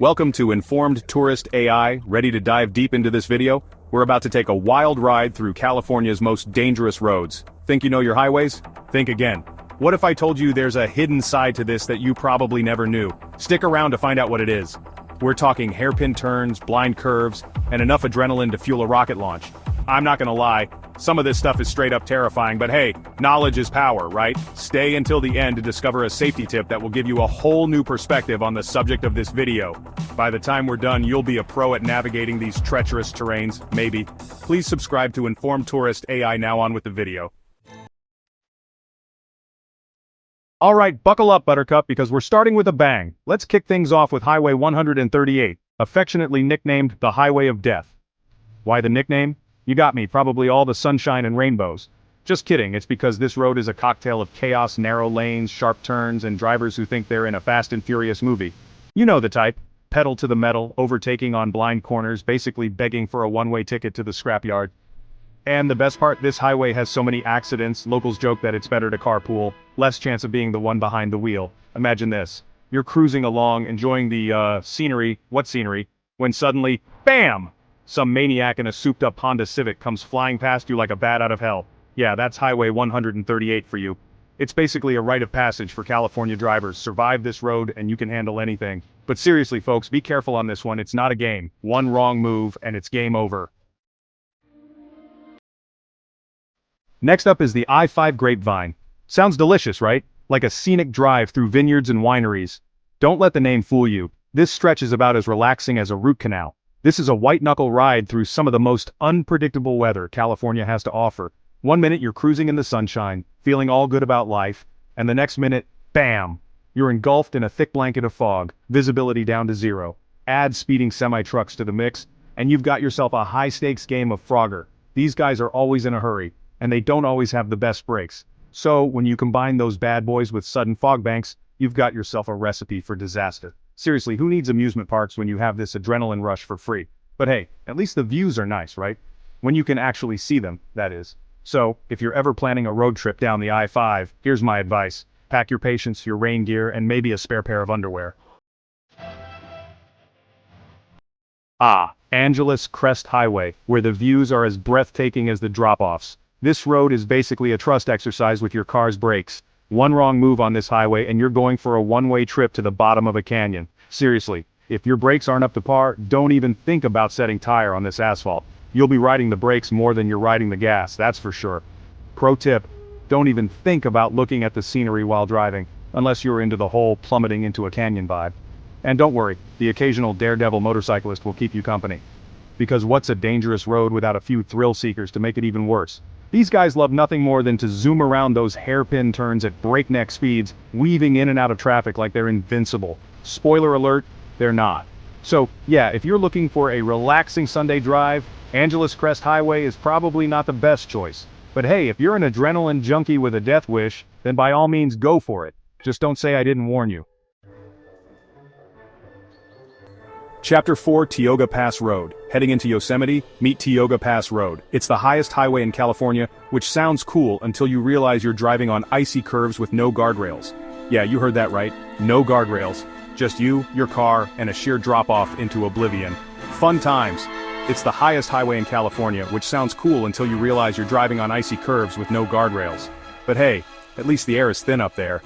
Welcome to Informed Tourist AI. Ready to dive deep into this video? We're about to take a wild ride through California's most dangerous roads. Think you know your highways? Think again. What if I told you there's a hidden side to this that you probably never knew? Stick around to find out what it is. We're talking hairpin turns, blind curves, and enough adrenaline to fuel a rocket launch. I'm not gonna lie, some of this stuff is straight up terrifying, but hey, knowledge is power, right? Stay until the end to discover a safety tip that will give you a whole new perspective on the subject of this video. By the time we're done, you'll be a pro at navigating these treacherous terrains, maybe. Please subscribe to Informed Tourist AI. Now on with the video. Alright, buckle up, Buttercup, because we're starting with a bang. Let's kick things off with Highway 138, affectionately nicknamed the Highway of Death. Why the nickname? You got me, probably all the sunshine and rainbows. Just kidding, it's because this road is a cocktail of chaos, narrow lanes, sharp turns, and drivers who think they're in a Fast and Furious movie. You know the type. Pedal to the metal, overtaking on blind corners, basically begging for a one-way ticket to the scrapyard. And the best part, this highway has so many accidents, locals joke that it's better to carpool, less chance of being the one behind the wheel. Imagine this. You're cruising along, enjoying the, scenery, what scenery, when suddenly, BAM! Some maniac in a souped-up Honda Civic comes flying past you like a bat out of hell. Yeah, that's Highway 138 for you. It's basically a rite of passage for California drivers. Survive this road and you can handle anything. But seriously folks, be careful on this one, it's not a game. One wrong move and it's game over. Next up is the I-5 Grapevine. Sounds delicious, right? Like a scenic drive through vineyards and wineries. Don't let the name fool you. This stretch is about as relaxing as a root canal. This is a white-knuckle ride through some of the most unpredictable weather California has to offer. One minute you're cruising in the sunshine, feeling all good about life, and the next minute, bam! You're engulfed in a thick blanket of fog, visibility down to zero. Add speeding semi-trucks to the mix, and you've got yourself a high-stakes game of Frogger. These guys are always in a hurry, and they don't always have the best brakes. So, when you combine those bad boys with sudden fog banks, you've got yourself a recipe for disaster. Seriously, who needs amusement parks when you have this adrenaline rush for free? But hey, at least the views are nice, right? When you can actually see them, that is. So, if you're ever planning a road trip down the I-5, here's my advice. Pack your patience, your rain gear, and maybe a spare pair of underwear. Angeles Crest Highway, where the views are as breathtaking as the drop-offs. This road is basically a trust exercise with your car's brakes. One wrong move on this highway and you're going for a one-way trip to the bottom of a canyon. Seriously, if your brakes aren't up to par, don't even think about setting tire on this asphalt. You'll be riding the brakes more than you're riding the gas, that's for sure. Pro tip, don't even think about looking at the scenery while driving, unless you're into the whole plummeting into a canyon vibe. And don't worry, the occasional daredevil motorcyclist will keep you company. Because what's a dangerous road without a few thrill seekers to make it even worse? These guys love nothing more than to zoom around those hairpin turns at breakneck speeds, weaving in and out of traffic like they're invincible. Spoiler alert, they're not. So, yeah, if you're looking for a relaxing Sunday drive, Angeles Crest Highway is probably not the best choice. But hey, if you're an adrenaline junkie with a death wish, then by all means go for it. Just don't say I didn't warn you. Chapter 4, Tioga Pass Road. Heading into Yosemite, meet Tioga Pass Road. It's the highest highway in California, which sounds cool until you realize you're driving on icy curves with no guardrails. Yeah, you heard that right. No guardrails. Just you, your car, and a sheer drop-off into oblivion. Fun times. It's the highest highway in California, which sounds cool until you realize you're driving on icy curves with no guardrails. But hey, at least the air is thin up there.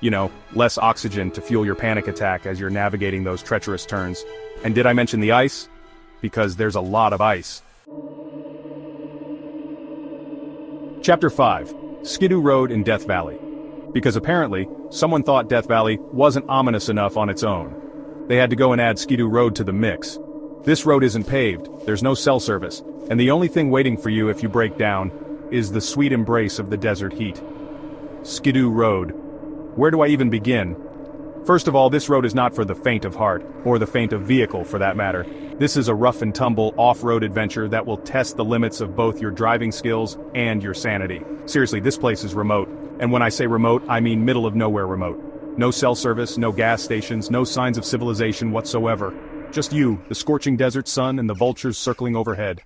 You know, less oxygen to fuel your panic attack as you're navigating those treacherous turns. And did I mention the ice? Because there's a lot of ice. Chapter 5, Skidoo Road in Death Valley. Because apparently, someone thought Death Valley wasn't ominous enough on its own. They had to go and add Skidoo Road to the mix. This road isn't paved, there's no cell service, and the only thing waiting for you if you break down is the sweet embrace of the desert heat. Skidoo Road. Where do I even begin? First of all, this road is not for the faint of heart, or the faint of vehicle for that matter. This is a rough and tumble off-road adventure that will test the limits of both your driving skills and your sanity. Seriously, this place is remote. And when I say remote, I mean middle of nowhere remote. No cell service, no gas stations, no signs of civilization whatsoever. Just you, the scorching desert sun, and the vultures circling overhead.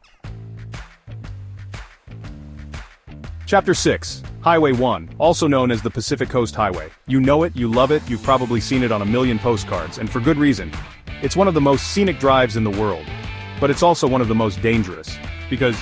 Chapter 6, Highway 1, also known as the Pacific Coast Highway. You know it, you love it, you've probably seen it on a million postcards, and for good reason. It's one of the most scenic drives in the world. But it's also one of the most dangerous. Because,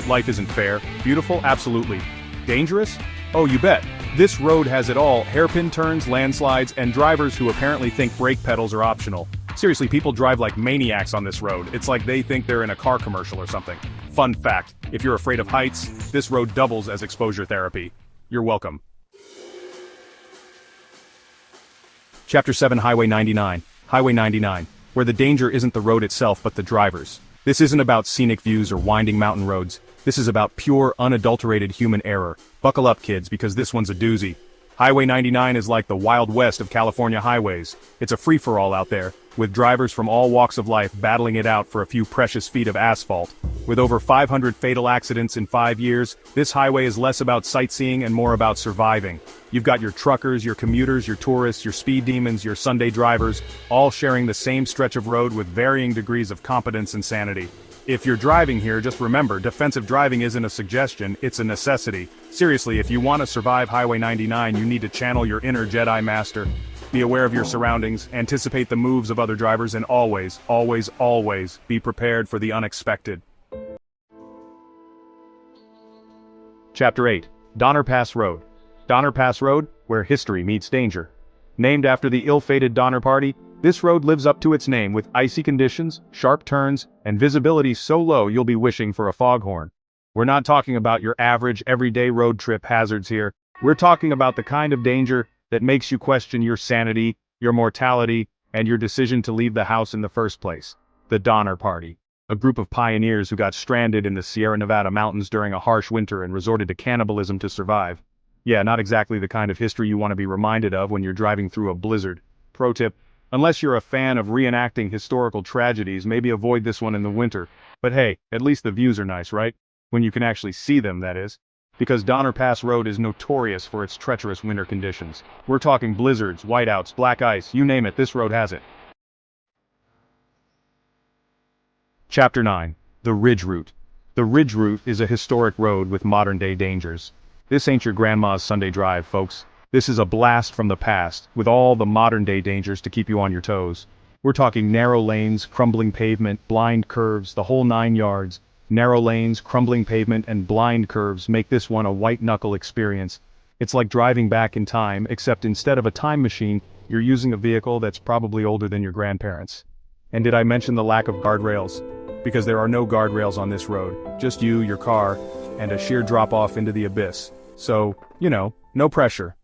life isn't fair. Beautiful? Absolutely. Dangerous? Oh, you bet. This road has it all: hairpin turns, landslides, and drivers who apparently think brake pedals are optional. Seriously, people drive like maniacs on this road. It's like they think they're in a car commercial or something. Fun fact, if you're afraid of heights, this road doubles as exposure therapy. You're welcome. Chapter 7, Highway 99. Highway 99, where the danger isn't the road itself but the drivers. This isn't about scenic views or winding mountain roads. This is about pure, unadulterated human error. Buckle up, kids, because this one's a doozy. Highway 99 is like the Wild West of California highways. It's a free-for-all out there, with drivers from all walks of life battling it out for a few precious feet of asphalt. With over 500 fatal accidents in 5 years, this highway is less about sightseeing and more about surviving. You've got your truckers, your commuters, your tourists, your speed demons, your Sunday drivers, all sharing the same stretch of road with varying degrees of competence and sanity. If you're driving here, just remember, defensive driving isn't a suggestion, it's a necessity. Seriously, if you want to survive Highway 99, you need to channel your inner Jedi Master. Be aware of your surroundings, anticipate the moves of other drivers, and always, always, always be prepared for the unexpected. Chapter 8, Donner Pass Road. Donner Pass Road, where history meets danger. Named after the ill-fated Donner Party, this road lives up to its name with icy conditions, sharp turns, and visibility so low you'll be wishing for a foghorn. We're not talking about your average, everyday road trip hazards here. We're talking about the kind of danger that makes you question your sanity, your mortality, and your decision to leave the house in the first place. The Donner Party. A group of pioneers who got stranded in the Sierra Nevada mountains during a harsh winter and resorted to cannibalism to survive. Yeah, not exactly the kind of history you want to be reminded of when you're driving through a blizzard. Pro tip: unless you're a fan of reenacting historical tragedies, maybe avoid this one in the winter. But hey, at least the views are nice, right? When you can actually see them, that is. Because Donner Pass Road is notorious for its treacherous winter conditions. We're talking blizzards, whiteouts, black ice, you name it, this road has it. Chapter 9, The Ridge Route. The Ridge Route is a historic road with modern-day dangers. This ain't your grandma's Sunday drive, folks. This is a blast from the past, with all the modern-day dangers to keep you on your toes. We're talking narrow lanes, crumbling pavement, blind curves, the whole 9 yards. Narrow lanes, crumbling pavement, and blind curves make this one a white-knuckle experience. It's like driving back in time, except instead of a time machine, you're using a vehicle that's probably older than your grandparents. And did I mention the lack of guardrails? Because there are no guardrails on this road, just you, your car, and a sheer drop-off into the abyss. So, no pressure.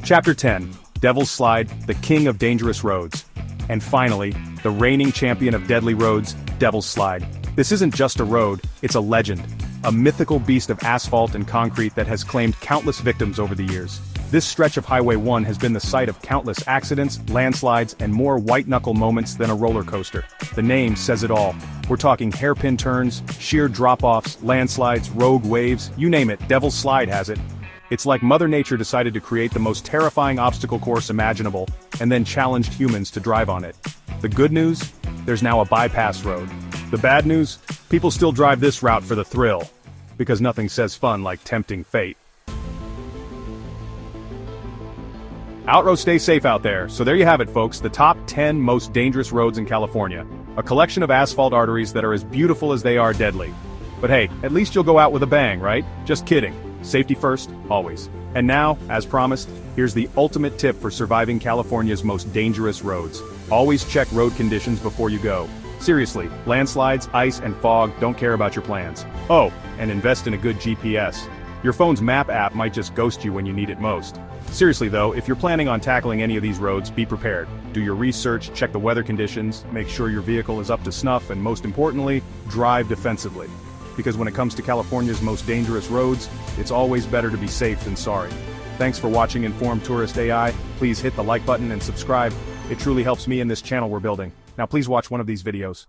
Chapter 10, Devil's Slide, the king of dangerous roads. And finally, the reigning champion of deadly roads, Devil's Slide. This isn't just a road, it's a legend. A mythical beast of asphalt and concrete that has claimed countless victims over the years. This stretch of Highway 1 has been the site of countless accidents, landslides, and more white-knuckle moments than a roller coaster. The name says it all. We're talking hairpin turns, sheer drop-offs, landslides, rogue waves, you name it, Devil's Slide has it. It's like Mother Nature decided to create the most terrifying obstacle course imaginable, and then challenged humans to drive on it. The good news? There's now a bypass road. The bad news? People still drive this route for the thrill. Because nothing says fun like tempting fate. Outrow, stay safe out there. So there you have it, folks, the top 10 most dangerous roads in California. A collection of asphalt arteries that are as beautiful as they are deadly. But hey, at least you'll go out with a bang, right? Just kidding. Safety first, always. And now, as promised, here's the ultimate tip for surviving California's most dangerous roads. Always check road conditions before you go. Seriously, landslides, ice, and fog don't care about your plans. Oh, and invest in a good GPS. Your phone's map app might just ghost you when you need it most. Seriously though, if you're planning on tackling any of these roads, be prepared. Do your research, check the weather conditions, make sure your vehicle is up to snuff, and most importantly, drive defensively. Because when it comes to California's most dangerous roads, it's always better to be safe than sorry. Thanks for watching Informed Tourist AI. Please hit the like button and subscribe. It truly helps me and this channel we're building. Now please watch one of these videos.